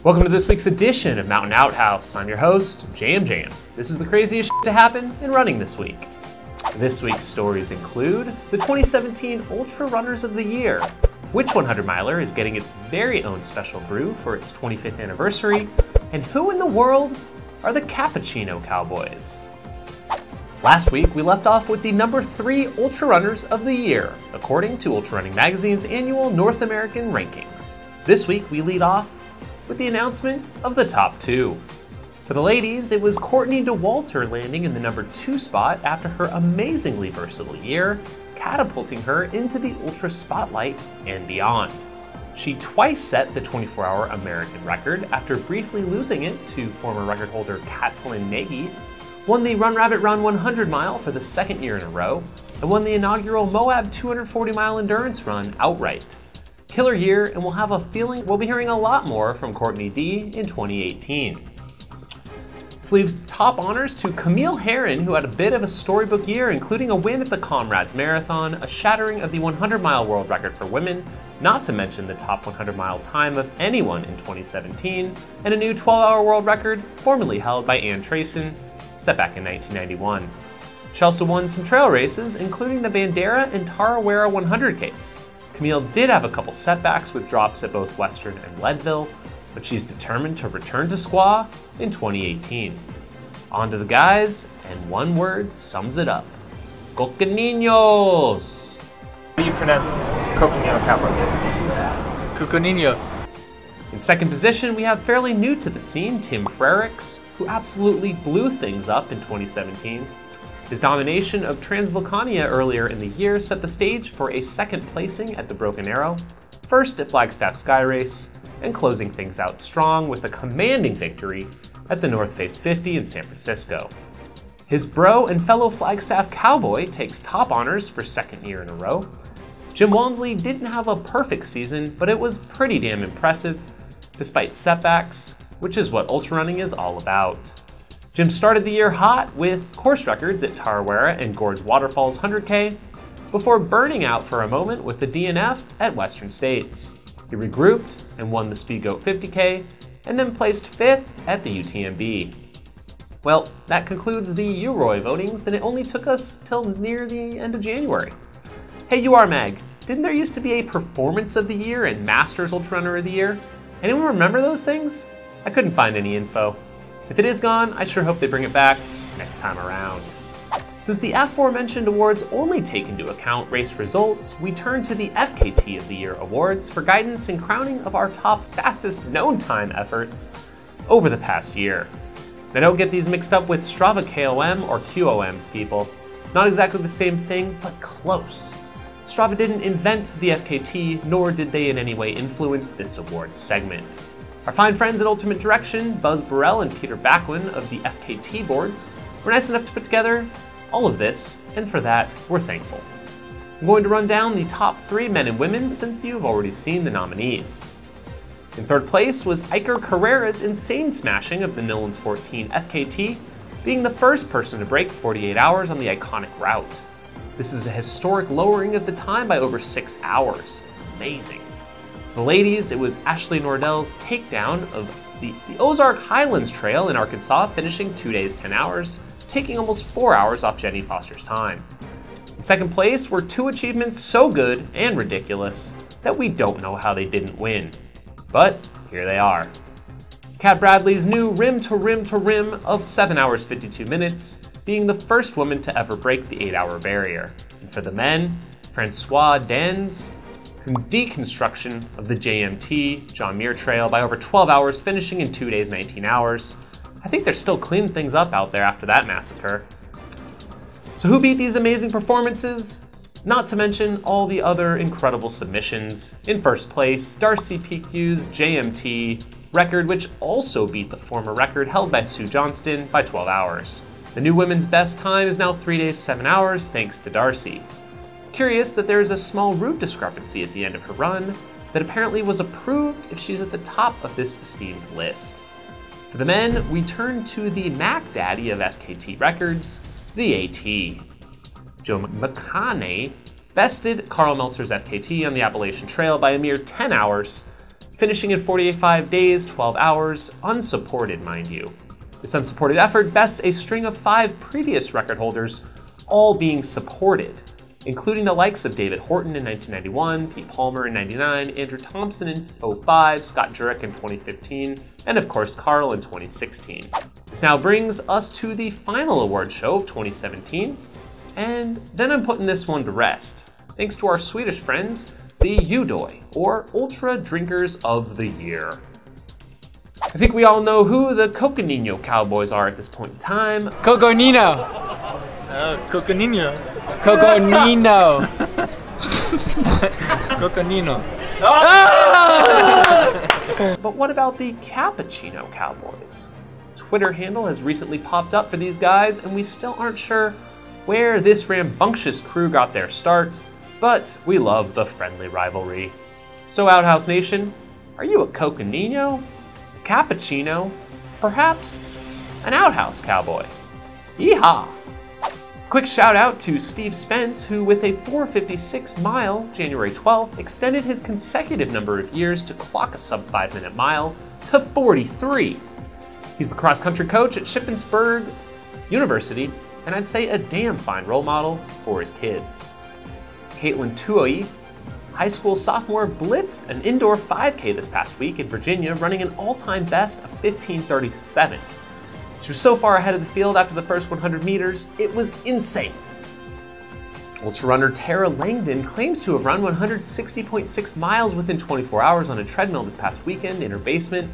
Welcome to this week's edition of Mountain Outhouse. I'm your host, JM. This is the craziest shit to happen in running this week. This week's stories include the 2017 Ultrarunners of the Year, which 100 miler is getting its very own special brew for its 25th anniversary, and who in the world are the Cappuccino Cowboys. Last week, we left off with the number 3 Ultrarunners of the Year, according to Ultrarunning Magazine's annual North American rankings. This week, we lead off with the announcement of the top 2. For the ladies, it was Courtney Dauwalter landing in the number 2 spot after her amazingly versatile year, catapulting her into the ultra spotlight and beyond. She twice set the 24-hour American record after briefly losing it to former record holder Katelyn, won the Run Rabbit Run 100 mile for the second year in a row, and won the inaugural Moab 240 mile endurance run outright. Killer year, and we'll have a feeling we'll be hearing a lot more from Courtney D in 2018. This leaves top honors to Camille Herron, who had a bit of a storybook year, including a win at the Comrades Marathon, a shattering of the 100-mile world record for women, not to mention the top 100-mile time of anyone in 2017, and a new 12-hour world record formerly held by Ann Trayson, set back in 1991. She also won some trail races, including the Bandera and Tarawera 100Ks. Camille did have a couple setbacks with drops at both Western and Leadville, but she's determined to return to Squaw in 2018. On to the guys, and one word sums it up. Coqueninos! How do you pronounce Coquenino Cowboys? Coquenino. In second position, we have fairly new to the scene, Tim Frericks, who absolutely blew things up in 2017. His domination of Transvolcania earlier in the year set the stage for a second placing at the Broken Arrow, first at Flagstaff Sky Race, and closing things out strong with a commanding victory at the North Face 50 in San Francisco. His bro and fellow Flagstaff Cowboy takes top honors for second year in a row. Jim Walmsley didn't have a perfect season, but it was pretty damn impressive, despite setbacks, which is what ultrarunning is all about. Jim started the year hot with course records at Tarawera and Gorge Waterfalls 100K, before burning out for a moment with the DNF at Western States. He regrouped and won the Speedgoat 50K, and then placed 5th at the UTMB. Well, that concludes the UROY votings, and it only took us till near the end of January. Hey UR Mag, didn't there used to be a Performance of the Year and Masters Ultrarunner of the Year? Anyone remember those things? I couldn't find any info. If it is gone, I sure hope they bring it back next time around. Since the aforementioned awards only take into account race results, we turn to the FKT of the Year awards for guidance in crowning of our top fastest known time efforts over the past year. Now don't get these mixed up with Strava KOM or QOMs, people. Not exactly the same thing, but close. Strava didn't invent the FKT, nor did they in any way influence this awards segment. Our fine friends at Ultimate Direction, Buzz Burrell and Peter Backwin of the FKT boards, were nice enough to put together all of this, and for that, we're thankful. I'm going to run down the top 3 men and women since you've already seen the nominees. In third place was Iker Carrera's insane smashing of the Nolans 14 FKT, being the first person to break 48 hours on the iconic route. This is a historic lowering of the time by over 6 hours. Amazing. For the ladies, it was Ashley Nordell's takedown of the Ozark Highlands Trail in Arkansas, finishing 2 days, 10 hours, taking almost 4 hours off Jenny Foster's time. In second place were 2 achievements so good and ridiculous that we don't know how they didn't win. But here they are. Kat Bradley's new rim to rim to rim of 7 hours 52 minutes, being the first woman to ever break the 8-hour barrier. And for the men, Francois Dan's deconstruction of the JMT, John Muir Trail, by over 12 hours, finishing in 2 days, 19 hours. I think they're still cleaning things up out there after that massacre. So who beat these amazing performances? Not to mention all the other incredible submissions. In first place, Darcy PQ's JMT record, which also beat the former record held by Sue Johnston by 12 hours. The new women's best time is now 3 days, 7 hours, thanks to Darcy. Curious that there is a small route discrepancy at the end of her run that apparently was approved if she's at the top of this esteemed list. For the men, we turn to the Mac Daddy of FKT records, the AT. Joe Montane bested Carl Meltzer's FKT on the Appalachian Trail by a mere 10 hours, finishing in 45 days, 12 hours, unsupported, mind you. This unsupported effort bests a string of 5 previous record holders, all being supported, including the likes of David Horton in 1991, Pete Palmer in 99, Andrew Thompson in 05, Scott Jurek in 2015, and of course Carl in 2016. This now brings us to the final award show of 2017, and then I'm putting this one to rest, thanks to our Swedish friends, the Tuohy, or Ultra Drinkers of the Year. I think we all know who the Cappuccino Cowboys are at this point in time. Coconino. Coconino. Coconino. Coconino. But what about the Cappuccino Cowboys? A Twitter handle has recently popped up for these guys, and we still aren't sure where this rambunctious crew got their start, but we love the friendly rivalry. So Outhouse Nation, are you a Coconino, a Cappuccino, perhaps an Outhouse Cowboy? Yeehaw! Quick shout out to Steve Spence, who with a 4:56 mile, January 12th, extended his consecutive number of years to clock a sub 5-minute mile to 43. He's the cross-country coach at Shippensburg University, and I'd say a damn fine role model for his kids. Katelyn Tuohy, high school sophomore, blitzed an indoor 5K this past week in Virginia, running an all-time best of 15:37. She was so far ahead of the field after the first 100 meters, it was insane. Ultrarunner Langdon claims to have run 160.6 miles within 24 hours on a treadmill this past weekend in her basement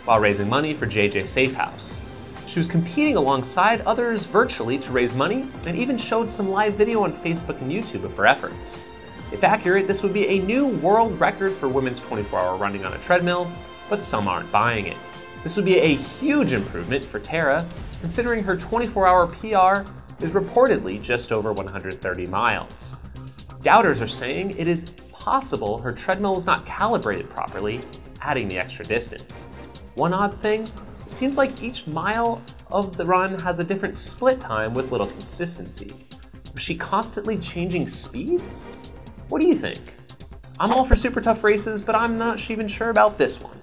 while raising money for JJ Safehouse. She was competing alongside others virtually to raise money and even showed some live video on Facebook and YouTube of her efforts. If accurate, this would be a new world record for women's 24-hour running on a treadmill, but some aren't buying it. This would be a huge improvement for Tara, considering her 24-hour PR is reportedly just over 130 miles. Doubters are saying it is possible her treadmill was not calibrated properly, adding the extra distance. One odd thing, it seems like each mile of the run has a different split time with little consistency. Was she constantly changing speeds? What do you think? I'm all for super tough races, but I'm not even sure about this one.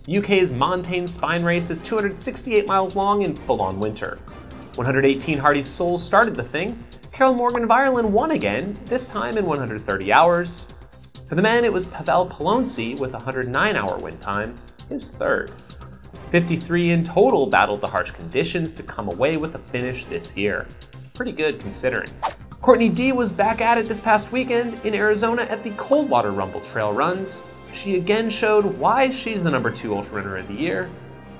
The UK's Montane spine race is 268 miles long in full-on winter. 118 hardy souls started the thing. Carol Morgan of Ireland won again, this time in 130 hours. For the men, it was Pavel Polonsi with a 109-hour win time, his third. 53 in total battled the harsh conditions to come away with a finish this year. Pretty good considering. Courtney D was back at it this past weekend in Arizona at the Coldwater Rumble trail runs. She again showed why she's the #2 Ultrarunner of the Year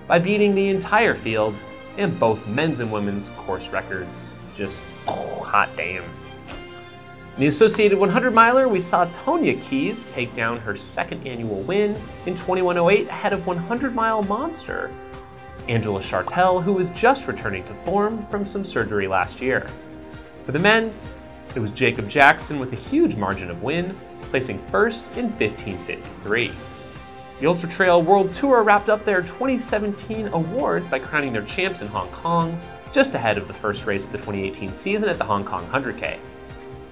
by beating the entire field and both men's and women's course records. Just hot damn. In the associated 100-miler, we saw Tonya Keys take down her second annual win in 21:08 ahead of 100-mile monster Angela Chartel, who was just returning to form from some surgery last year. For the men, it was Jacob Jackson with a huge margin of win, placing first in 15:53. The Ultra Trail World Tour wrapped up their 2017 awards by crowning their champs in Hong Kong, just ahead of the first race of the 2018 season at the Hong Kong 100K.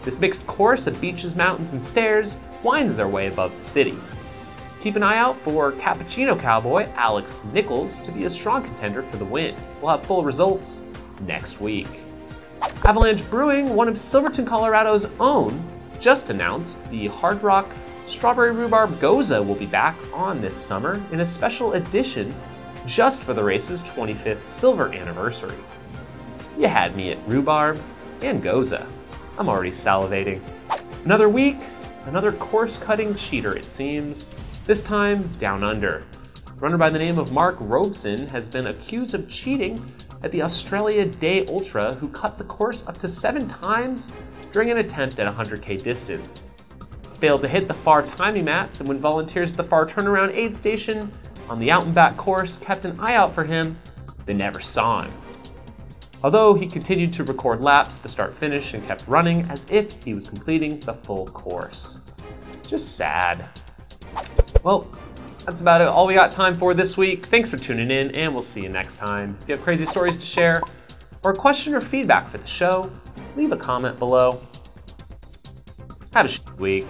This mixed course of beaches, mountains, and stairs winds their way above the city. Keep an eye out for Cappuccino Cowboy Alex Nichols to be a strong contender for the win. We'll have full results next week. Avalanche Brewing, one of Silverton, Colorado's own, just announced the Hardrock Strawberry Rhubarb Goza will be back on this summer in a special edition just for the race's 25th silver anniversary. You had me at rhubarb and Goza. I'm already salivating. Another week, another course-cutting cheater it seems, this time down under. A runner by the name of Mark Robeson has been accused of cheating at the Australia Day Ultra, who cut the course up to 7 times during an attempt at a 100K distance. Failed to hit the far timing mats, and when volunteers at the far turnaround aid station on the out and back course kept an eye out for him, they never saw him. Although he continued to record laps at the start finish and kept running as if he was completing the full course. Just sad. Well, that's about it. All we got time for this week. Thanks for tuning in, and we'll see you next time. If you have crazy stories to share, or a question or feedback for the show, leave a comment below. Have a week.